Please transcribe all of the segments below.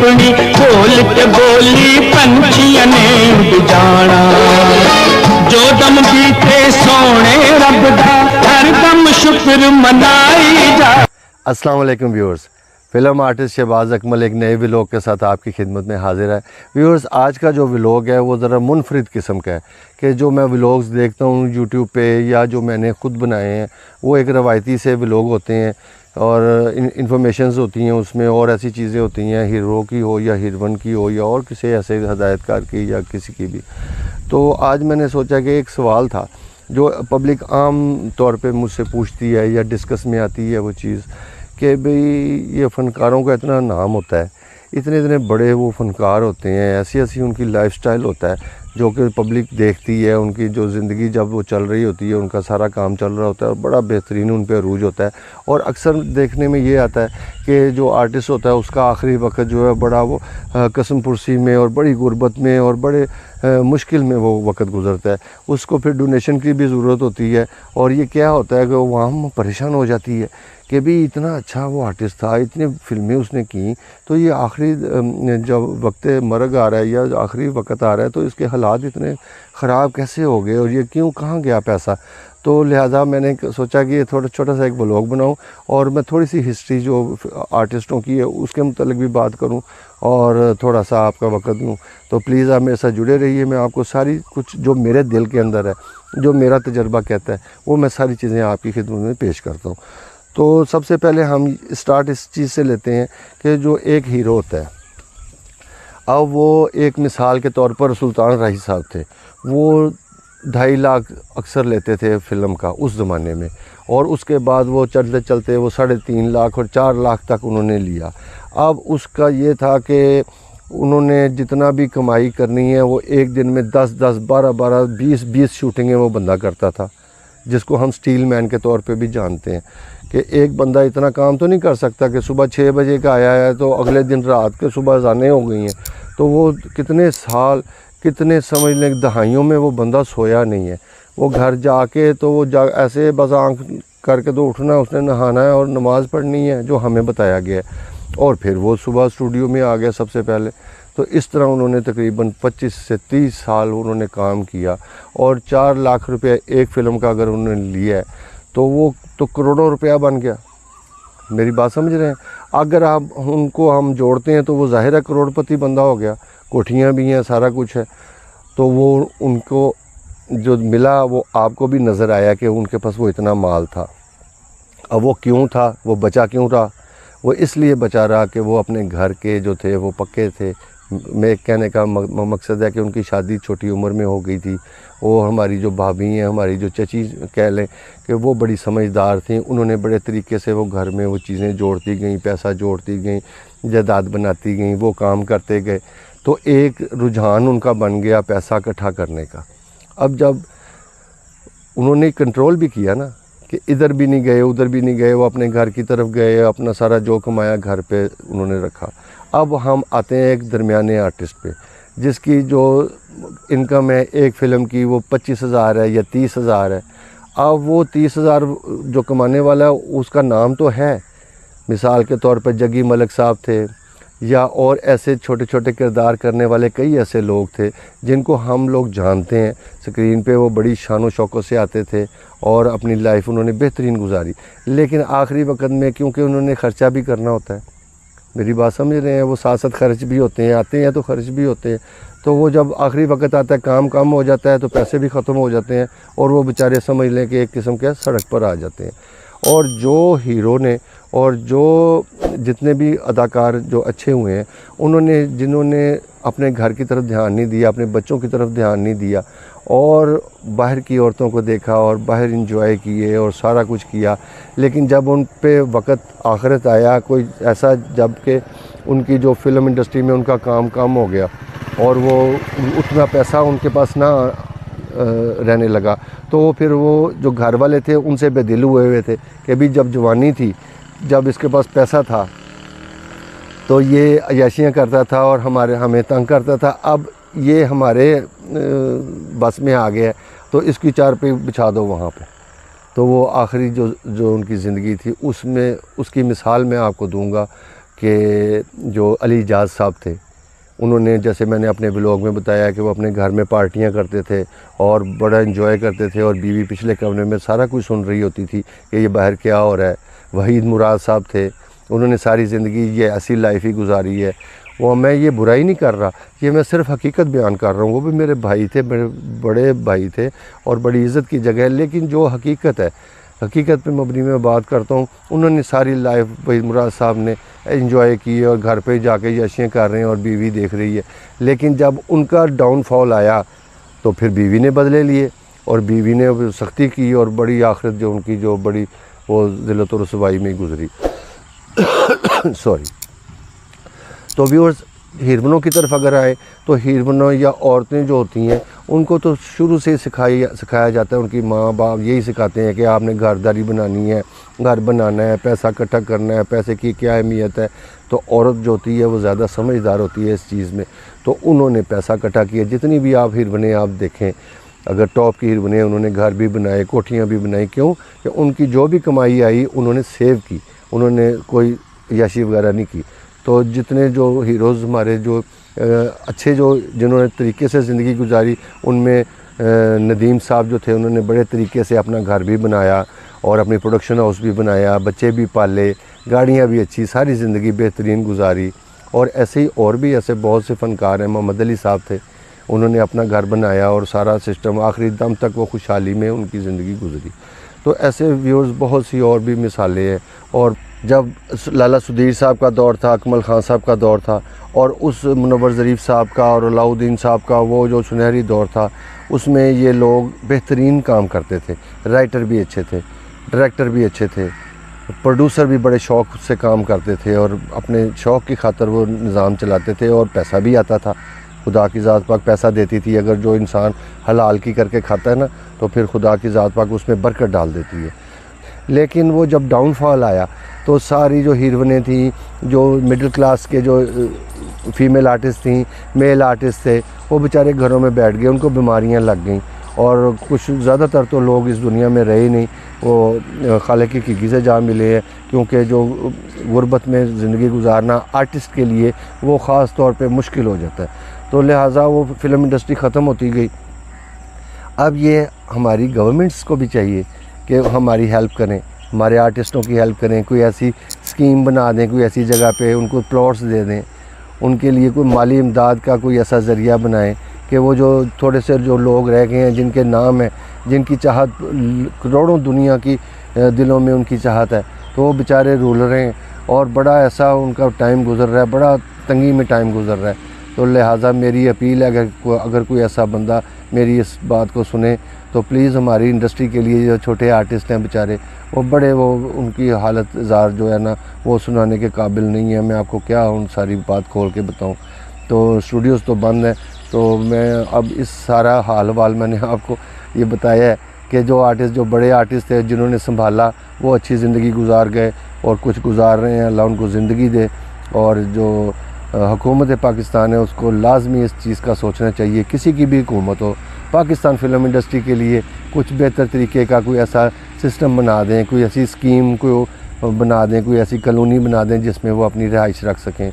अपनी खोल के बोली पंछियां ने जाना, जो दम बीते सोने रब दा हर दम शुक्र मनाई जा। अस्सलाम वालेकुम viewers, film artist Shahbaz Akmal एक नए व्लॉग के साथ आपकी खिदमत में हाजिर है। व्यूअर्स, आज का जो व्लॉग है वो ज़रा मुनफरिद किस्म का है कि जो मैं व्लॉग्स देखता हूँ यूट्यूब पे या जो मैंने ख़ुद बनाए हैं वो एक रवायती से व्लॉग होते हैं और इन्फॉर्मेशंस होती हैं उसमें, और ऐसी चीज़ें होती हैं हीरो की हो या हीरोइन की हो या और किसी ऐसे हदायतकार की या किसी की भी। तो आज मैंने सोचा कि एक सवाल था जो पब्लिक आम तौर पे मुझसे पूछती है या डिस्कस में आती है वो चीज़ कि भाई ये फ़नकारों का इतना नाम होता है, इतने इतने बड़े वो फ़नकार होते हैं, ऐसी ऐसी उनकी लाइफस्टाइल होता है जो कि पब्लिक देखती है, उनकी जो ज़िंदगी जब वो चल रही होती है, उनका सारा काम चल रहा होता है और बड़ा बेहतरीन उन पर अरूज होता है। और अक्सर देखने में ये आता है कि जो आर्टिस्ट होता है उसका आखिरी वक्त जो है बड़ा वो कसम पुरसी में और बड़ी गुर्बत में और बड़े मुश्किल में वो वक्त गुजरता है। उसको फिर डोनेशन की भी ज़रूरत होती है और ये क्या होता है कि वहाँ परेशान हो जाती है कि भी इतना अच्छा वो आर्टिस्ट था, इतनी फ़िल्में उसने की, तो ये आखिरी जब वक्त मरग आ रहा है या आखिरी वक्त आ रहा है तो इसके हालात इतने ख़राब कैसे हो गए और ये क्यों, कहाँ गया पैसा। तो लिहाजा मैंने सोचा कि ये थोड़ा छोटा सा एक व्लॉग बनाऊं और मैं थोड़ी सी हिस्ट्री जो आर्टिस्टों की है उसके मुतालिक भी बात करूं और थोड़ा सा आपका वक्त दूं। तो प्लीज़ आप मेरे साथ जुड़े रहिए। मैं आपको सारी कुछ जो मेरे दिल के अंदर है, जो मेरा तजर्बा कहता है, वो मैं सारी चीज़ें आपकी खिदमत में पेश करता हूँ। तो सबसे पहले हम स्टार्ट इस चीज़ से लेते हैं कि जो एक हीरो होता है, अब वो एक मिसाल के तौर पर सुल्तान राही साहब थे, वो 2.5 लाख अक्सर लेते थे फ़िल्म का उस ज़माने में, और उसके बाद वो चलते चलते वो 3.5 लाख और 4 लाख तक उन्होंने लिया। अब उसका ये था कि उन्होंने जितना भी कमाई करनी है वो एक दिन में 10-10, 12-12, 20-20 शूटिंगें वो बंदा करता था, जिसको हम स्टील मैन के तौर पे भी जानते हैं कि एक बंदा इतना काम तो नहीं कर सकता कि सुबह 6 बजे का आया है तो अगले दिन रात के सुबह अज़ानें हो गई हैं। तो वो कितने साल, कितने समझ लें दहाइयों में वो बंदा सोया नहीं है। वो घर जाके तो वो ऐसे बस आँख करके तो उठना, उसने नहाना है और नमाज़ पढ़नी है जो हमें बताया गया है, और फिर वो सुबह स्टूडियो में आ गया सबसे पहले। तो इस तरह उन्होंने तकरीबन 25 से 30 साल उन्होंने काम किया और 4 लाख रुपये एक फ़िल्म का अगर उन्होंने लिया है तो वो तो करोड़ों रुपया बन गया। मेरी बात समझ रहे हैं? अगर आप उनको हम जोड़ते हैं तो वो ज़ाहिर है करोड़पति बंदा हो गया, कोठियाँ भी हैं, सारा कुछ है। तो वो उनको जो मिला वो आपको भी नज़र आया कि उनके पास वो इतना माल था। अब वो क्यों था, वो बचा क्यों रहा? वो इसलिए बचा रहा कि वो अपने घर के जो थे वो पक्के थे। मैं कहने का मकसद है कि उनकी शादी छोटी उम्र में हो गई थी। वो हमारी जो भाभी हैं, हमारी जो चची कह लें कि वो बड़ी समझदार थी, उन्होंने बड़े तरीके से वो घर में वो चीज़ें जोड़ती गई, पैसा जोड़ती गई, जायदाद बनाती गई, वो काम करते गए। तो एक रुझान उनका बन गया पैसा इकट्ठा करने का। अब जब उन्होंने कंट्रोल भी किया ना कि इधर भी नहीं गए उधर भी नहीं गए, वो अपने घर की तरफ गए, अपना सारा जो कमाया घर पे उन्होंने रखा। अब हम आते हैं एक दरमियाने आर्टिस्ट पे जिसकी जो इनकम है एक फ़िल्म की वो 25,000 है या 30,000 है। अब वो 30,000 जो कमाने वाला है उसका नाम तो है, मिसाल के तौर पर जग्गी मलिक साहब थे या और ऐसे छोटे छोटे किरदार करने वाले कई ऐसे लोग थे जिनको हम लोग जानते हैं। स्क्रीन पे वो बड़ी शान व शौक़त से आते थे और अपनी लाइफ उन्होंने बेहतरीन गुजारी, लेकिन आखिरी वक्त में क्योंकि उन्होंने ख़र्चा भी करना होता है, मेरी बात समझ रहे हैं, वो साथ साथ खर्च भी होते हैं, आते हैं तो खर्च भी होते हैं। तो वो जब आखिरी वक्त आता है, काम कम हो जाता है तो पैसे भी ख़त्म हो जाते हैं और वो बेचारे समझ लें कि एक किस्म के सड़क पर आ जाते हैं। और जो हीरो ने और जो जितने भी अदाकार जो अच्छे हुए हैं उन्होंने, जिन्होंने अपने घर की तरफ ध्यान नहीं दिया, अपने बच्चों की तरफ ध्यान नहीं दिया और बाहर की औरतों को देखा और बाहर इंजॉय किए और सारा कुछ किया, लेकिन जब उन पे वक़्त आखिरत आया कोई ऐसा, जब कि उनकी जो फ़िल्म इंडस्ट्री में उनका काम कम हो गया और वो उतना पैसा उनके पास ना रहने लगा, तो फिर वो जो घर वाले थे उनसे बेदिल हुए थे कि अभी जब जवानी थी, जब इसके पास पैसा था तो ये अय्याशियाँ करता था और हमें तंग करता था। अब ये हमारे बस में आ गया तो इसकी चार पे बिछा दो वहाँ पे। तो वो आखिरी जो उनकी ज़िंदगी थी उसमें उसकी मिसाल मैं आपको दूंगा कि जो अली इजाज़ साहब थे, उन्होंने, जैसे मैंने अपने ब्लॉग में बताया कि वो अपने घर में पार्टियां करते थे और बड़ा एंजॉय करते थे, और बीवी पिछले कमरे में सारा कुछ सुन रही होती थी कि ये बाहर क्या हो रहा है। वहीद मुराद साहब थे, उन्होंने सारी ज़िंदगी ये ऐसी लाइफ ही गुजारी है। वो मैं ये बुराई नहीं कर रहा, ये मैं सिर्फ हकीकत बयान कर रहा हूँ। वो भी मेरे भाई थे, मेरे बड़े भाई थे और बड़ी इज़्ज़त की जगह है, लेकिन जो हकीकत है, हकीकत पे मबनी में बात करता हूँ। उन्होंने सारी लाइफ वहीद मुराद साहब ने एंजॉय की है और घर पे जाके यशियाँ कर रहे हैं और बीवी देख रही है। लेकिन जब उनका डाउनफॉल आया तो फिर बीवी ने बदले लिए और बीवी ने सख्ती की और बड़ी आखिरत जो उनकी जो बड़ी वो ज़िल्लत और रुसवाई में गुजरी। सॉरी। तो व्यूअर्स, हीरोइनों की तरफ अगर आए तो हीरोइनों या औरतें जो होती हैं उनको तो शुरू से सिखाया जाता है, उनकी माँ बाप यही सिखाते हैं कि आपने घरदारी बनानी है, घर बनाना है, पैसा इकट्ठा करना है, पैसे की क्या अहमियत है। तो औरत जो होती है वो ज़्यादा समझदार होती है इस चीज़ में, तो उन्होंने पैसा इकट्ठा किया। जितनी भी आप हीरोइनें आप देखें, अगर टॉप की हीरोइनें, उन्होंने घर भी बनाए, कोठियाँ भी बनाई। क्यों? कि उनकी जो भी कमाई आई उन्होंने सेव की, उन्होंने कोई याशी वगैरह नहीं की। तो जितने जो हीरोज़ हमारे जो अच्छे जो जिन्होंने तरीके से ज़िंदगी गुजारी, उनमें नदीम साहब जो थे, उन्होंने बड़े तरीके से अपना घर भी बनाया और अपनी प्रोडक्शन हाउस भी बनाया, बच्चे भी पाले, गाड़ियाँ भी अच्छी, सारी ज़िंदगी बेहतरीन गुजारी। और ऐसे ही और भी ऐसे बहुत से फ़नकार हैं। मोहम्मद अली साहब थे, उन्होंने अपना घर बनाया और सारा सिस्टम आखिरी दम तक वो खुशहाली में उनकी ज़िंदगी गुजरी। तो ऐसे व्यूअर्स बहुत सी और भी मिसालें हैं। और जब लाला सुधीर साहब का दौर था, अकमल ख़ान साहब का दौर था, और उस मुनव्वर ज़रीफ़ साहब का और अलाउद्दीन साहब का वो जो सुनहरी दौर था, उसमें ये लोग बेहतरीन काम करते थे। राइटर भी अच्छे थे, डायरेक्टर भी अच्छे थे, प्रोड्यूसर भी बड़े शौक़ से काम करते थे और अपने शौक़ की खातर वो निज़ाम चलाते थे और पैसा भी आता था। खुदा की ज़ात पाक पैसा देती थी। अगर जो इंसान हलाल की करके खाता है ना, तो फिर खुदा की ज़ात पाक उसमें बरकत डाल देती है। लेकिन वो जब डाउनफॉल आया तो सारी जो हीरोइनें थी, जो मिडिल क्लास के जो फीमेल आर्टिस्ट थी, मेल आर्टिस्ट थे, वो बेचारे घरों में बैठ गए, उनको बीमारियां लग गईं। और कुछ ज़्यादातर तो लोग इस दुनिया में रहे नहीं, वो खालिक की गिज़े जा मिले हैं। क्योंकि जो गुर्बत में ज़िंदगी गुजारना आर्टिस्ट के लिए वो ख़ास तौर पे मुश्किल हो जाता है। तो लिहाजा वो फ़िल्म इंडस्ट्री ख़त्म होती गई। अब ये हमारी गवर्नमेंट्स को भी चाहिए कि हमारी हेल्प करें, हमारे आर्टिस्टों की हेल्प करें, कोई ऐसी स्कीम बना दें, कोई ऐसी जगह पे उनको प्लॉट्स दे दें, उनके लिए कोई माली इमदाद का कोई ऐसा ज़रिया बनाएं कि वो जो थोड़े से जो लोग रह गए हैं, जिनके नाम है, जिनकी चाहत करोड़ों दुनिया की दिलों में उनकी चाहत है, तो वो बेचारे रूल रहे हैं और बड़ा ऐसा उनका टाइम गुज़र रहा है, बड़ा तंगी में टाइम गुज़र रहा है। तो लिहाजा मेरी अपील है, अगर कोई ऐसा बंदा मेरी इस बात को सुने तो प्लीज़ हमारी इंडस्ट्री के लिए जो छोटे आर्टिस्ट हैं बेचारे, वो बड़े वो उनकी हालत ज़ार जो है ना, वो सुनाने के काबिल नहीं है। मैं आपको क्या उन सारी बात खोल के बताऊं। तो स्टूडियोज़ तो बंद हैं। तो मैं अब इस सारा हाल वाल मैंने आपको ये बताया है कि जो आर्टिस्ट, जो बड़े आर्टिस्ट थे, जिन्होंने संभाला, वो अच्छी ज़िंदगी गुजार गए और कुछ गुजार रहे हैं। अल्लाह उनको ज़िंदगी दे। और जो हुकूमत पाकिस्तान है, उसको लाजमी इस चीज़ का सोचना चाहिए, किसी की भी हुकूमत हो, पाकिस्तान फ़िल्म इंडस्ट्री के लिए कुछ बेहतर तरीके का कोई ऐसा सिस्टम बना दें, कोई ऐसी स्कीम को बना दें, कोई ऐसी कॉलोनी बना दें जिसमें वो अपनी रिहाइश रख सकें।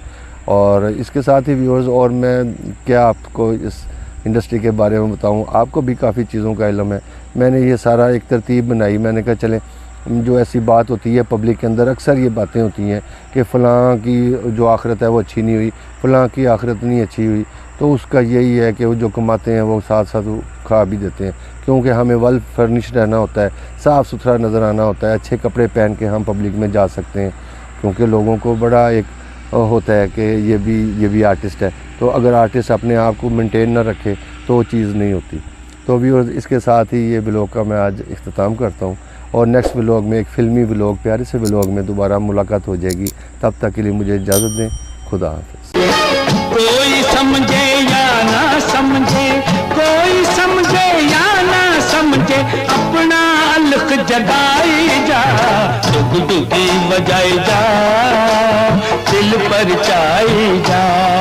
और इसके साथ ही व्यूअर्स, और मैं क्या आपको इस इंडस्ट्री के बारे में बताऊं, आपको भी काफ़ी चीज़ों का इल्म है। मैंने ये सारा एक तरतीब बनाई, मैंने कहा चलें, जो ऐसी बात होती है पब्लिक के अंदर, अक्सर ये बातें होती हैं कि फ़लाँ की जो आखिरत है वो अच्छी नहीं हुई, फ़लाँ की आखिरत नहीं अच्छी हुई। तो उसका यही है कि वो जो कमाते हैं वो साथ साथ खा भी देते हैं। क्योंकि हमें वेल फर्निश रहना होता है, साफ़ सुथरा नज़र आना होता है, अच्छे कपड़े पहन के हम पब्लिक में जा सकते हैं। क्योंकि लोगों को बड़ा एक होता है कि ये भी आर्टिस्ट है। तो अगर आर्टिस्ट अपने आप को मेंटेन ना रखे तो वो चीज़ नहीं होती। तो भी इसके साथ ही ये ब्लॉग का मैं आज इख्तिताम करता हूँ और नेक्स्ट ब्लॉग में एक फ़िल्मी ब्लॉग, प्यारे से ब्लॉग में दोबारा मुलाकात हो जाएगी। तब तक के लिए मुझे इजाज़त दें। खुदा हाफ़िज़। कोई समझे या ना समझे, कोई समझे या ना समझे, अपना अलख जगाई जा, दुगुदुगी बजाई जा, दिल पर चाई जा।